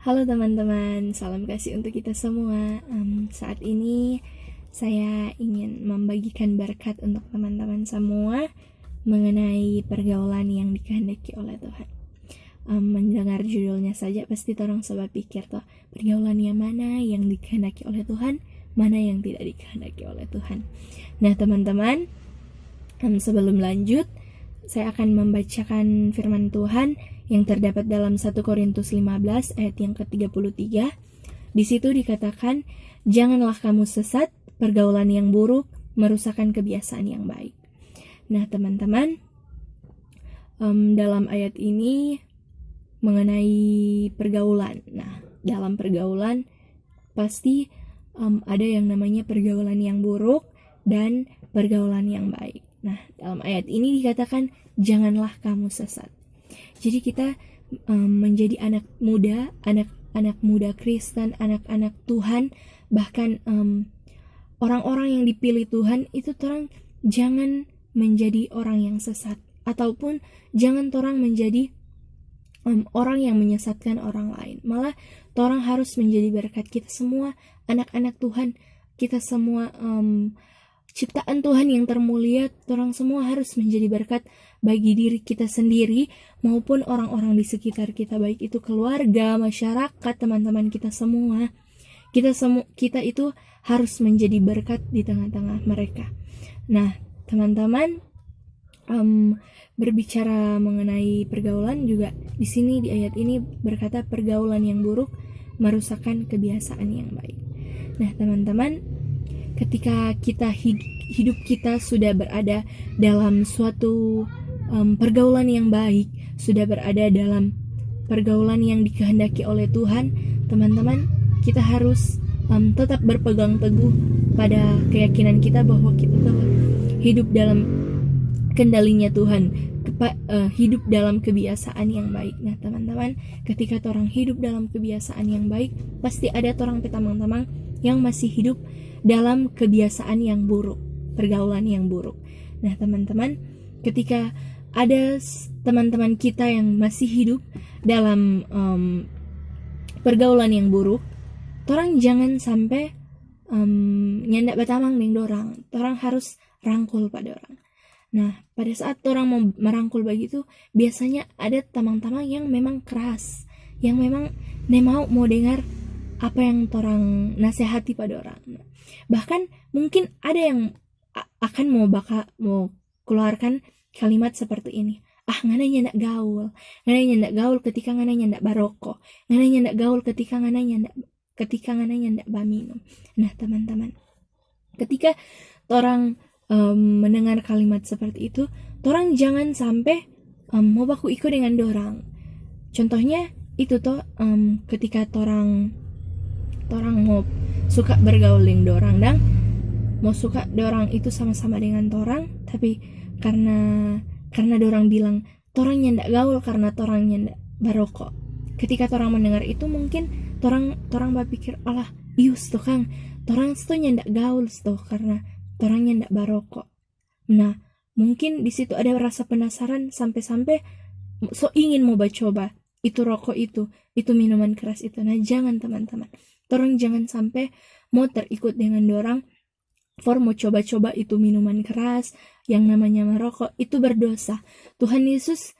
Halo teman-teman, salam kasih untuk kita semua. Saat ini saya ingin membagikan berkat untuk teman-teman semua mengenai pergaulan yang dikehendaki oleh Tuhan. Mendengar judulnya saja pasti orang sobat pikir toh, pergaulan yang mana yang dikehendaki oleh Tuhan, mana yang tidak dikehendaki oleh Tuhan. Nah teman-teman, sebelum lanjut, saya akan membacakan firman Tuhan yang terdapat dalam 1 Korintus 15 ayat yang ke-33. Di situ dikatakan, janganlah kamu sesat, pergaulan yang buruk merusakkan kebiasaan yang baik. Nah teman-teman, dalam ayat ini mengenai pergaulan. Nah dalam pergaulan pasti ada yang namanya pergaulan yang buruk dan pergaulan yang baik. Nah dalam ayat ini dikatakan, janganlah kamu sesat. Jadi kita menjadi anak muda Kristen, anak-anak Tuhan, bahkan orang-orang yang dipilih Tuhan, itu orang jangan menjadi orang yang sesat, ataupun jangan orang menjadi orang yang menyesatkan orang lain. Malah orang harus menjadi berkat. Kita semua anak-anak Tuhan, kita semua ciptaan Tuhan yang termulia, orang semua harus menjadi berkat bagi diri kita sendiri maupun orang-orang di sekitar kita, baik itu keluarga, masyarakat, teman-teman kita semua. Kita itu harus menjadi berkat di tengah-tengah mereka. Nah, teman-teman, berbicara mengenai pergaulan juga di sini di ayat ini berkata pergaulan yang buruk merusakkan kebiasaan yang baik. Nah, teman-teman, ketika kita hidup kita sudah berada dalam suatu pergaulan yang baik, sudah berada dalam pergaulan yang dikehendaki oleh Tuhan, teman-teman, kita harus tetap berpegang teguh pada keyakinan kita bahwa kita telah hidup dalam kendalinya Tuhan, hidup dalam kebiasaan yang baik. Nah teman-teman, ketika orang hidup dalam kebiasaan yang baik, pasti ada orang teman-teman yang masih hidup dalam kebiasaan yang buruk, pergaulan yang buruk. Nah teman-teman, ketika ada teman-teman kita yang masih hidup dalam pergaulan yang buruk, orang jangan sampai nyandak batamang deng dorang. Orang harus rangkul pada orang. Nah pada saat orang mau merangkul begitu, biasanya ada teman-teman yang memang keras, yang memang mau dengar apa yang orang nasihati pada orang. Bahkan mungkin ada yang akan mau keluarkan kalimat seperti ini, ngananya ndak gaul ketika ngananya ndak baroko, ngananya ndak gaul ketika ngananya ndak baminum. Nah teman-teman, ketika orang mendengar kalimat seperti itu, orang jangan sampai mau baku ikut dengan dorang. Contohnya itu ketika orang mau suka bergaul dengan dorang dan mau suka dorang itu sama-sama dengan orang, tapi karena dorang bilang torang nyandak gaul karena torang nyandak barokok. Ketika orang mendengar itu, mungkin orang berpikir, alah ius tuh kang, torang itu nyandak gaul tuh karena torang nyandak barokok. Nah mungkin di situ ada rasa penasaran sampai so ingin mau coba itu rokok itu minuman keras itu. Nah jangan teman-teman, orang jangan sampai mau terikut dengan dorang mau coba-coba itu minuman keras yang namanya merokok, itu berdosa. Tuhan Yesus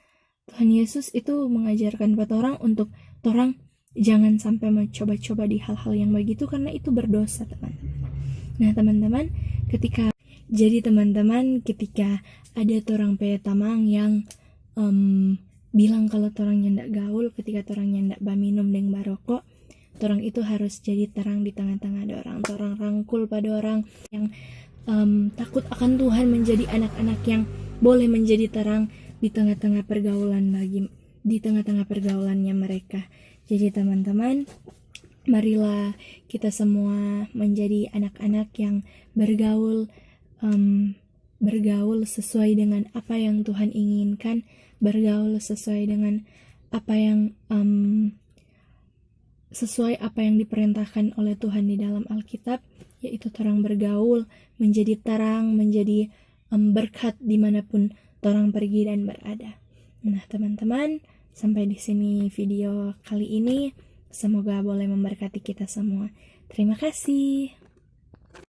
itu mengajarkan pada orang untuk orang jangan sampai mencoba-coba di hal-hal yang begitu, karena itu berdosa teman-teman. Nah teman-teman, ketika ada orang petamang yang bilang kalau orang nyandak gaul, ketika orang nyandak baminum deng barokok, orang itu harus jadi terang di tengah-tengah orang rangkul pada orang yang takut akan Tuhan, menjadi anak-anak yang boleh menjadi terang di tengah-tengah pergaulannya mereka. Jadi teman-teman, marilah kita semua menjadi anak-anak yang bergaul sesuai dengan apa yang Tuhan inginkan, bergaul sesuai dengan sesuai apa yang diperintahkan oleh Tuhan di dalam Alkitab, yaitu orang bergaul, menjadi terang, menjadi berkat dimanapun orang pergi dan berada. Nah teman-teman, sampai di sini video kali ini. semoga boleh memberkati kita semua. Terima kasih.